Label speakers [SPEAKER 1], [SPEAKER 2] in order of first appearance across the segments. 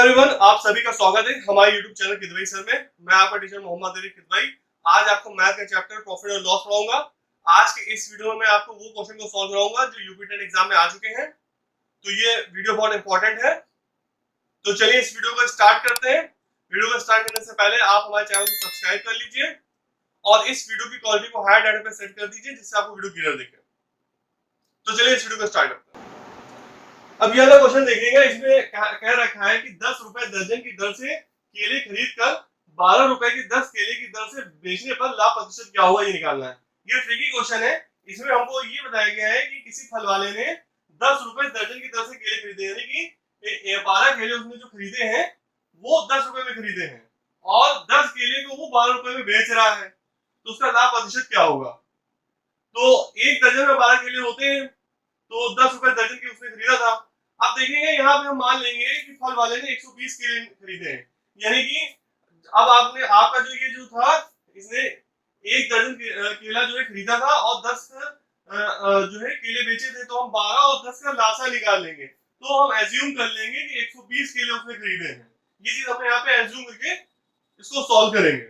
[SPEAKER 1] Everyone, आप सभी का स्वागत है हमारे YouTube चैनल किदवई सर में। मैं आपका टीचर मोहम्मद अली किदवई। आज आपको मैथ का चैप्टर प्रॉफिट और लॉस पढ़ाऊंगा। आज के इस वीडियो में मैं आपको वो क्वेश्चन को सॉल्व कराऊंगा जो यूपी टेट एग्जाम में आ चुके हैं। तो ये वीडियो बहुत इंपॉर्टेंट है। तो चलिए इस वीडियो को स्टार्ट करते हैं। वीडियो को स्टार्ट करने से पहले आप हमारे चैनल को सब्सक्राइब कर लीजिए और इस वीडियो की क्वालिटी को हाई डाटा पे सेट कर दीजिए जिससे आपको वीडियो क्लियर दिखे। तो चलिए इस वीडियो को स्टार्ट करते हैं। अब ये वाला क्वेश्चन देखिएगा, इसमें कह रखा है कि 10 रुपए दर्जन की दर से केले खरीद कर 12 रुपए की 10 केले की दर से बेचने पर लाभ प्रतिशत क्या होगा ये निकालना है। ये ट्रिकी क्वेश्चन है। इसमें हमको ये बताया गया है कि किसी फल वाले ने 10 रुपए दर्जन की दर से केले खरीदे, यानी कि 12 केले उसने जो खरीदे हैं वो 10 रुपए में खरीदे हैं और 10 केले को वो 12 रुपए में बेच रहा है, तो उसका लाभ प्रतिशत क्या होगा। तो एक दर्जन में 12 केले होते हैं, तो 10 रुपए दर्जन की उसने खरीदा था। अब देखेंगे यहाँ पे हम मान लेंगे कि फल वाले ने 120 केले खरीदे हैं, यानी कि अब आपका जो ये जो था, इसने एक दर्जन केला जो है खरीदा था और 10 जो है केले बेचे थे, तो हम 12 और 10 का लासा निकाल लेंगे। तो हम एज्यूम कर लेंगे कि 120 केले उसने खरीदे हैं। ये चीज हम यहाँ पे एज्यूम करके इसको सॉल्व करेंगे।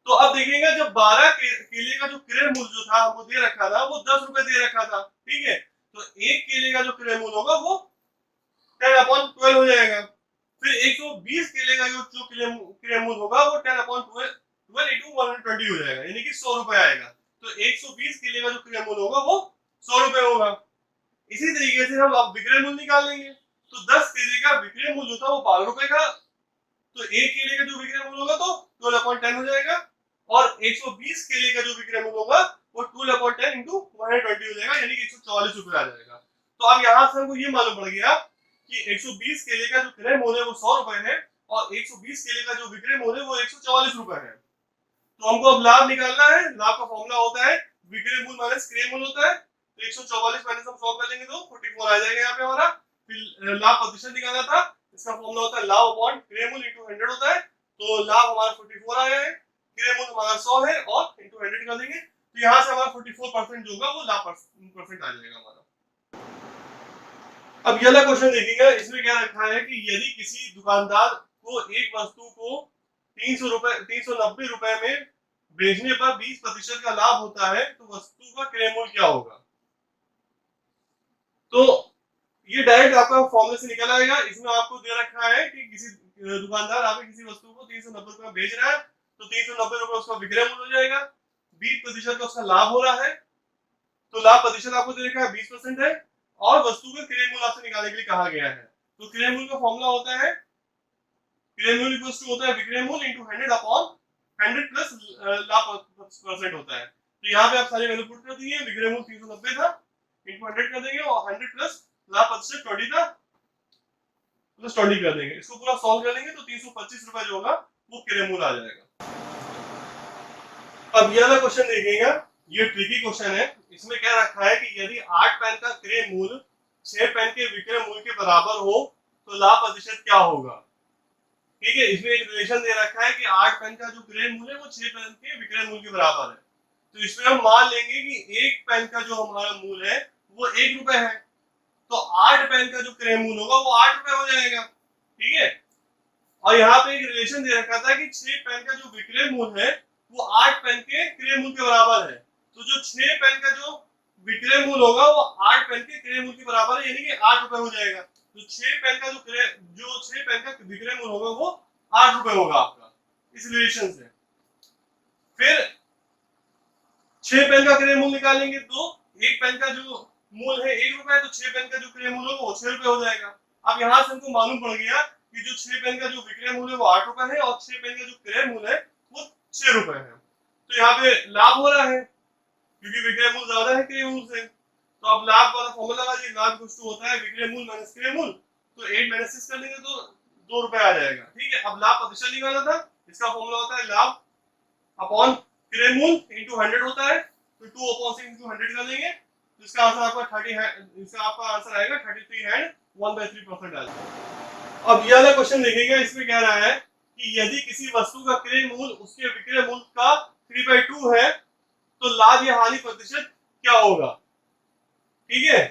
[SPEAKER 1] तो अब देखिएगा, जब 12 केले का जो क्रय मूल्य जो था हमको दे रखा था वो 10 रुपए दे रखा था, ठीक है। तो एक केले का जो क्रय मूल्य होगा वो 10/12 हो जाएगा। फिर 120 केले का जो क्रय मूल्य होगा वो 10/12 into 120 हो जाएगा, यानी कि 100 रुपए आएगा। तो 120 केले का जो क्रय मूल्य होगा वो 100 रुपए होगा। इसी तरीके से हम अब विक्रय मूल्य निकाल लेंगे। तो 10 केले का विक्रय मूल्य था वो 12 रुपए का, तो एक केले का जो विक्रय मूल्य होगा तो 12/10 हो जाएगा और 120 केले का जो विक्रय मूल्य होगा वो 12/10 into 120 हो जाएगा, यानी कि 144 रुपए आ जाएगा। तो अब यहाँ से हमको ये मालूम पड़ गया कि 120 केले का जो क्रय मूल्य है वो 100 रुपए है और 120 केले का जो विक्रय मूल्य है वो 144 रुपए है। तो हमको अब लाभ निकालना है। लाभ का फॉर्मूला होता है विक्रय मूल्य माइनस क्रय मूल्य होता है। तो 144 माइनस हम सॉल्व कर लेंगे तो 44 आ जाएगा यहाँ पे हमारा। फिर लाभ प्रतिशत निकालना था, इसका फॉर्मूला होता है लाभ अपॉन क्रय मूल्य इनटू 100 होता है। तो लाभ हमारा 44 आया है, क्रय मूल्य हमारा 100 है और इनटू 100 कर देंगे, तो यहाँ से हमारा 44% जो होगा वो लाभ परसेंट आ जाएगा हमारा। अब ये वाला क्वेश्चन देखिएगा, इसमें क्या रखा है कि यदि किसी दुकानदार को एक वस्तु को 390 रुपए में बेचने पर 20% का लाभ होता है तो वस्तु का क्रय मूल्य क्या होगा। तो ये डायरेक्ट आपका फॉर्मूले से निकल आएगा। इसमें आपको दे रखा है कि किसी दुकानदार आपको किसी वस्तु को 390 रुपए में बेच रहा है, तो 390 रुपए उसका विक्रय मूल्य हो जाएगा, 20% का उसका लाभ हो रहा है। तो लाभ प्रतिशत आपको दे रखा है 20% है और वस्तु का क्रय मूल्य आपसे निकालने के लिए कहा गया है। तो क्रय मूल्य का फॉर्मूला होता है क्रय मूल्य होता है विक्रय मूल्य इनटू 100 अपॉन 100 प्लस लाभ परसेंट होता है। तो यहाँ पे आप सारी वैल्यू पुट कर दीजिए। विक्रय मूल्य 390 था, इनटू 100 कर देंगे और 100 प्लस लाभ प्रतिशत 20 था, प्लस 20 कर देंगे। इसको पूरा सॉल्व कर लेंगे तो 325 रुपए जो होगा वो क्रय मूल्य आ जाएगा। अब ये वाला क्वेश्चन देखिएगा, ये ट्रिकी क्वेश्चन है। इसमें क्या रखा है कि यदि 8 पेन का क्रय मूल्य 6 पेन के विक्रय मूल्य के बराबर हो तो लाभ प्रतिशत क्या होगा। ठीक है, इसमें एक रिलेशन दे रखा है कि 8 पेन का जो क्रय मूल्य है वो 6 पेन के विक्रय मूल्य के बराबर है। तो इसमें हम मान लेंगे कि एक पेन का जो हमारा मूल्य है वो 1 रुपए है, तो 8 पेन का जो क्रय मूल्य होगा वो 8 रुपए हो जाएगा। ठीक है, और यहाँ पे एक रिलेशन दे रखा था कि 6 पेन का जो विक्रय मूल्य है वो 8 पेन के क्रय मूल्य के बराबर है। तो जो 6 पेन का जो विक्रय मूल्य होगा वो 8 पेन के क्रय मूल्य के बराबर है, यानी कि 8 रुपए हो जाएगा। तो 6 पेन का जो 6 पेन का विक्रय मूल्य होगा वो 8 रुपए होगा आपका, इस रिलेशन से। फिर 6 पेन का क्रय मूल्य निकालेंगे तो एक पेन का जो मूल्य है 1 रुपए है, तो 6 पेन का जो क्रय मूल्य होगा वो 6 रुपए हो जाएगा। अब यहाँ से हमको मालूम पड़ गया कि जो 6 पेन का जो विक्रय मूल्य है वो 8 रुपए है और 6 पेन का जो क्रय मूल्य है वो 6 रुपए है। तो यहाँ पे लाभ हो रहा है क्योंकि विक्रय मूल्य ज्यादा है क्रय मूल्य से। तो अब लाभ वाला फॉर्मूला लगाइए, लाभ कुछ तो होता है विक्रय मूल्य माइनस क्रय मूल्य, तो 8 माइनस 6 कर देंगे तो 2 रुपए आ जाएगा। ठीक है, अब लाभ प्रतिशत निकालना था, इसका फॉर्मूला होता है लाभ अपॉन क्रय मूल्य इनटू 100 होता है। तो 2 अपॉन 6 इनटू 100 कर देंगे, तो इसका आंसर आपका 30 है, इसका आपका आंसर आएगा 33 एंड 1/3% आ जाएगा। अब ये वाला क्वेश्चन देखिएगा, इसमें कह रहा है कि यदि किसी वस्तु का क्रय मूल्य उसके विक्रय मूल्य का 3/2 है तो लाभ या हानि प्रतिशत क्या होगा। ठीक है,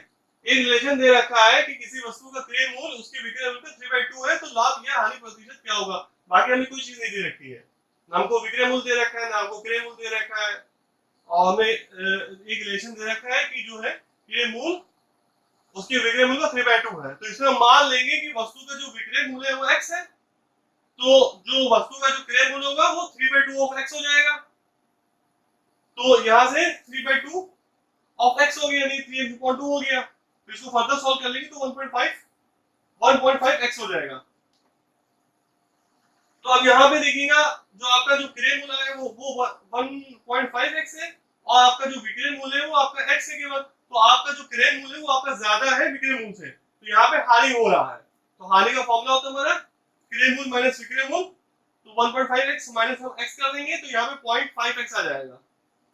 [SPEAKER 1] एक रिलेशन दे रखा है कि किसी वस्तु का क्रय मूल्य उसके विक्रय मूल्य का 3/2 है तो लाभ या हानि प्रतिशत क्या होगा। बाकी हमें कोई चीज नहीं दे रखी है, ना हमको विक्रय मूल्य दे रखा है, ना हमको क्रय मूल्य दे रखा है, और हमें एक रिलेशन दे रखा है कि जो है क्रय मूल्य उसके विक्रय मूल्य का 3/2 है। तो इसमें मान लेंगे कि वस्तु का जो विक्रय मूल्य है वो x है, तो जो वस्तु का जो क्रय मूल्य होगा वो 3/2 ऑफ x हो जाएगा। तो यहां से 3/2 ऑफ x हो गया, नहीं 3x/2 हो गया। तो इसको फर्दर सॉल्व कर लेंगे तो 1.5 x हो जाएगा। तो अब यहाँ पे देखिएगा जो आपका जो क्रय मूल्य है वो 1.5x है, और आपका जो विक्रय मूल्य है वो आपका x है केवल। तो आपका जो क्रय मूल्य है वो आपका ज्यादा है विक्रय मूल्य से, तो यहाँ पे हानि हो रहा है। तो हानि का फॉर्मूला होता है हमारा क्रय मूल्य माइनस विक्रय मूल्य। तो 1.5x माइनस हम x कर देंगे तो यहाँ पे 0.5x आ जाएगा।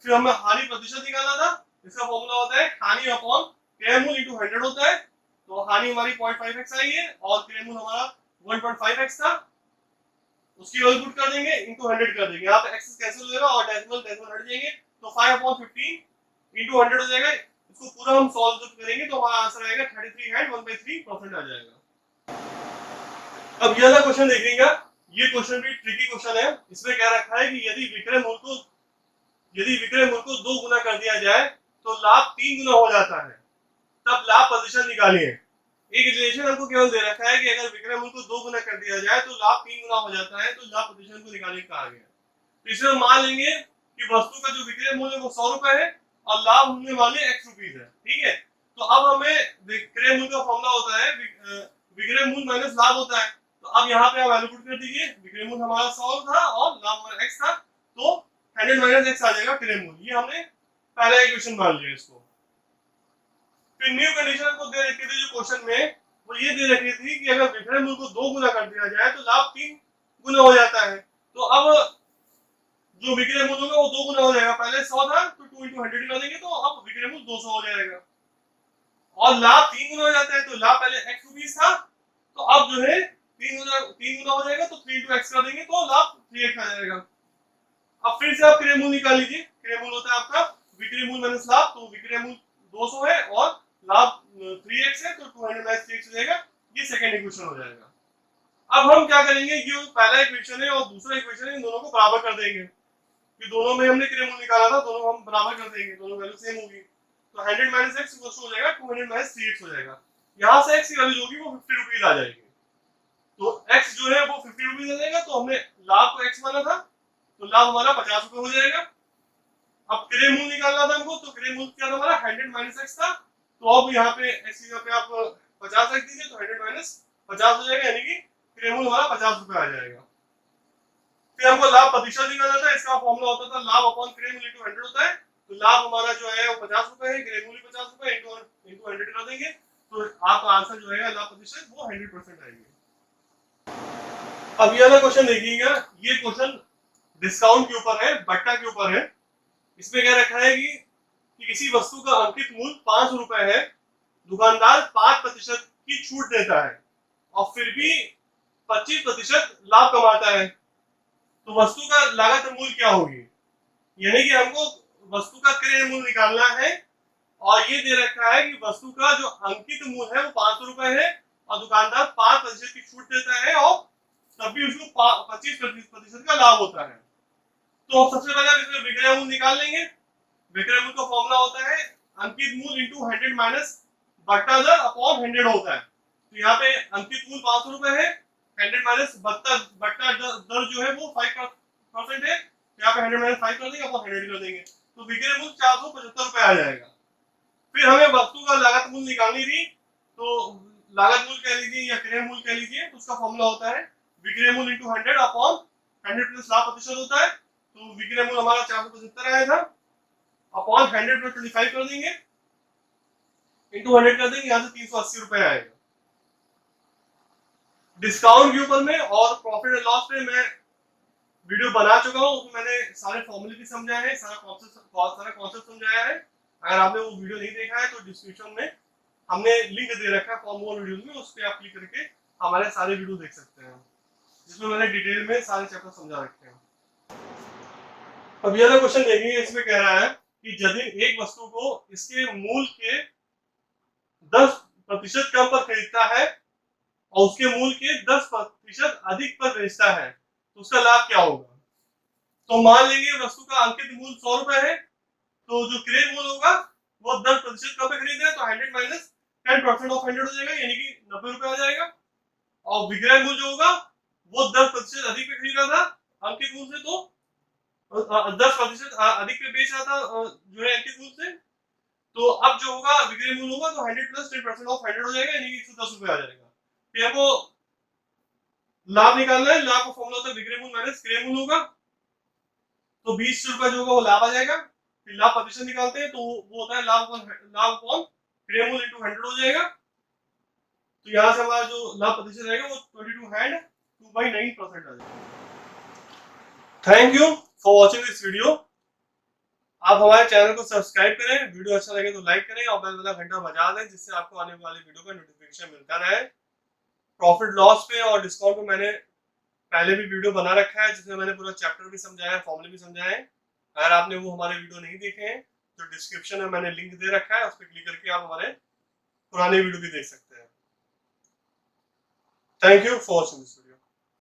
[SPEAKER 1] फिर हमें हानि प्रतिशत निकालना था, इसका फॉर्मूला होता है हानि अपॉन क्रय मूल्य इंटू 100 होता है। तो हानि हमारी 0.5x आई है और क्रय मूल्य हमारा 1.5x था, उसकी वैल्यू पुट कर देंगे इंटू 100 कर देंगे। यहाँ पे एक्सेस कैंसिल हो जाएगा और डेसिमल हट जाएंगे, तो 5/15 इंटू 100 हो जाएगा। इसको पूरा हम सॉल्व करेंगे तो हमारा आंसर आएगा 33 है 1/3% आ जाएगा। अब ये वाला क्वेश्चन देखिएगा, ये क्वेश्चन भी ट्रिकी क्वेश्चन है। इसमें क्या रखा है कि यदि विक्रय मूल्य को 2 गुना कर दिया जाए तो लाभ 3 गुना हो जाता है, तब लाभ प्रतिशत निकालिए। एक रिलेशन हमको केवल दे रखा है कि अगर विक्रय मूल्य को 2 गुना कर दिया जाए तो लाभ 3 गुना हो जाता है, तो लाभ प्रतिशत को निकालने कहा गया। तो इसमें मान लेंगे कि वस्तु का जो विक्रय मूल्य वो 100 रुपए है और लाभ होने वाले x रुपीज है, ठीक है। तो अब हमें विक्रय मूल्य का फॉर्मूला होता है विक्रय मूल्य माइनस लाभ होता है। तो अब यहाँ पे आप वैल्यू पुट कर दीजिए, विक्रय मूल्य हमारा 100 था और लाभ हमारा x था, तो 100 माइनस x आ जाएगा क्रय मूल्य। ये हमने पहला इक्वेशन मान लिया इसको। फिर न्यू कंडीशन को दे रखी थी जो क्वेश्चन में, वो ये दे रखी थी कि अगर विक्रय मूल्य को 2 गुना कर दिया जाए तो लाभ 3 गुना हो जाता है। तो अब जो विक्रय मूल्य होगा वो 2 गुना हो जाएगा। पहले 100 था तो 2 into 100 कर देंगे, तो अब विक्रय मूल्य 200 हो जाएगा। और लाभ 3 गुना हो जाता है, तो लाभ पहले x रुपीस था, तो अब जो है 3 गुना हो जाएगा, तो 3 into x कर देंगे तो लाभ 3x आ जाएगा। अब फिर से आप क्रय मूल्य निकाल लीजिए। क्रय मूल्य होता है आपका विक्रय मूल्य माइनस लाभ, तो विक्रय मूल्य 200 है और लाभ 3x है, तो 200 माइनस 3x हो जाएगा। ये सेकंड इक्वेशन हो जाएगा। अब हम क्या करेंगे, ये पहला इक्वेशन है और दूसरा इक्वेशन है, इन दोनों को बराबर कर देंगे। कि दोनों में हमने क्रय मूल्य निकाला था, दोनों हम बराबर कर देंगे, दोनों वैल्यू सेम होगी। तो 100 माइनस x हो जाएगा 200 माइनस 3x हो जाएगा। यहाँ से x की वैल्यू जो होगी वो 50 रुपीज आ जाएगी। तो x जो है वो 50 रुपीज आ जाएगा। तो हमने लाभ को x माना था, तो लाभ हमारा 50 रुपए हो जाएगा। अब क्रय मूल्य निकालना था हमको, तो क्रय मूल्य क्या था हमारा 100 माइनस x था। तो अब यहाँ पे x की जगह पे आप 50 रख दीजिए, तो 100 माइनस 50 हो जाएगा, यानी कि क्रय मूल्य हमारा 50 रुपए आ जाएगा। फिर हमको लाभ प्रतिशत निकालना था, इसका फॉर्मूला होता था लाभ अपॉन क्रय मूल्य इंटू 100 होता है। तो लाभ हमारा जो है वो 50 रुपए है, क्रय मूल्य 50 रुपए इंटू 100 कर देंगे, तो आपका आंसर जो है लाभ प्रतिशत वो 100% आएगी। अब ये वाला क्वेश्चन देखिएगा, ये क्वेश्चन डिस्काउंट के ऊपर है, बट्टा के ऊपर है। इसमें क्या रखा है कि किसी वस्तु का अंकित मूल्य 500 रुपए है, दुकानदार 5% की छूट देता है और फिर भी 25% लाभ कमाता है, तो वस्तु का लागत मूल्य क्या होगी। यानी कि हमको वस्तु का क्रय मूल्य निकालना है और ये दे रखा है कि वस्तु का जो अंकित मूल्य है वो 500 रुपए है और दुकानदार 5% की छूट देता है और तब भी उसको 25% का लाभ होता है। तो सबसे पहले इसमें विक्रय मूल्य निकाल लेंगे। विक्रय मूल्य का फॉर्मूला होता है अंकित मूल्य इंटू 100 माइनस बट्टा दर अपॉन 100 होता है। तो यहाँ पे अंकित मूल्य 500 रुपए है, 100 माइनस बट्टा दर जो है वो 5% है, यहाँ पे 100 माइनस 5 कर देंगे अपॉन 100 कर देंगे, तो विक्रय मूल्य 475 रुपए आ जाएगा। फिर हमें वस्तु का लागत मूल्य निकालनी थी, तो लागत मूल्य कह लीजिए या क्रय मूल्य कह लीजिए, तो उसका फॉर्मूला होता है विक्रय मूल्य इंटू 100 अपॉन 100 प्लस लाभ प्रतिशत होता है। तो विक्रय मूल्य हमारा 475 आया था, अपॉन 100 प्लस 25 कर देंगे, इंटू 100 कर देंगे, यहाँ से 380 रुपए आएगा। डिस्काउंट के ऊपर में और प्रॉफिट एंड लॉस पे मैं वीडियो बना चुका हूँ, उसमें मैंने सारे फॉर्मूले भी समझाए हैं, सारा कॉन्सेप्ट समझाया है। अगर आपने वो वीडियो नहीं देखा है तो डिस्क्रिप्शन में हमने लिंक दे रखा है फॉर्म वन वीडियोस में, उस पर आप क्लिक करके हमारे सारे वीडियो देख सकते हैं, जिसमें मैंने डिटेल में सारे चैप्टर समझा रखे हैं। अब ये वाला क्वेश्चन देखेंगे, इसमें कह रहा है कि यदि एक वस्तु को इसके मूल्य के 10% कम पर खरीदता है और उसके मूल के 10% अधिक पर बेचता है तो उसका लाभ क्या होगा। तो मान लेंगे वस्तु का अंकित मूल्य 100 रुपए है, तो जो क्रय मूल्य होगा वो 10% कम पे खरीद रहे हैं, तो 100 माइनस 10% ऑफ 100 हो जाएगा, यानी कि 90 रुपए आ जाएगा। और विक्रय मूल्य जो होगा वो 10% अधिक पे खरीद रहा था अंकित मूल्य से, तो 10% अधिक पे बेच रहा था जो है अंकित मूल्य से, तो अब जो होगा विक्रय मूल्य होगा तो 100 प्लस 10% ऑफ 100 हो जाएगा, यानी कि 110 रुपए आ जाएगा। फिर हमको लाभ निकालना है, लाभ का फॉर्मूला होता है विक्रय मूल्य माइनस क्रय मूल्य होगा, तो 20 रुपए जो होगा वो लाभ आ जाएगा। फिर लाभ प्रतिशत निकालते हैं तो वो होता है लाभ कौन क्रय मूल्य इंटू 100 हो जाएगा, तो यहाँ से हमारा जो लाभ प्रतिशत रहेगा वो 22.2/9% आ जाएगा। Thank you for watching this video. आप हमारे चैनल को सब्सक्राइब करें, वीडियो अच्छा लगे तो लाइक करें और बेल वाला घंटा बजा दें, जिससे आपको आने वाली वीडियो का नोटिफिकेशन मिलता रहे। प्रॉफिट लॉस पे और डिस्काउंट पे मैंने पहले भी वीडियो बना रखा है, जिसमें मैंने पूरा चैप्टर भी समझाया है, फॉर्मूले भी समझाए हैं। अगर आपने वो हमारे वीडियो नहीं देखे हैं तो डिस्क्रिप्शन में मैंने लिंक दे रखा है, उस पर क्लिक करके आप हमारे पुराने वीडियो भी देख सकते हैं। Thank you for watching this video.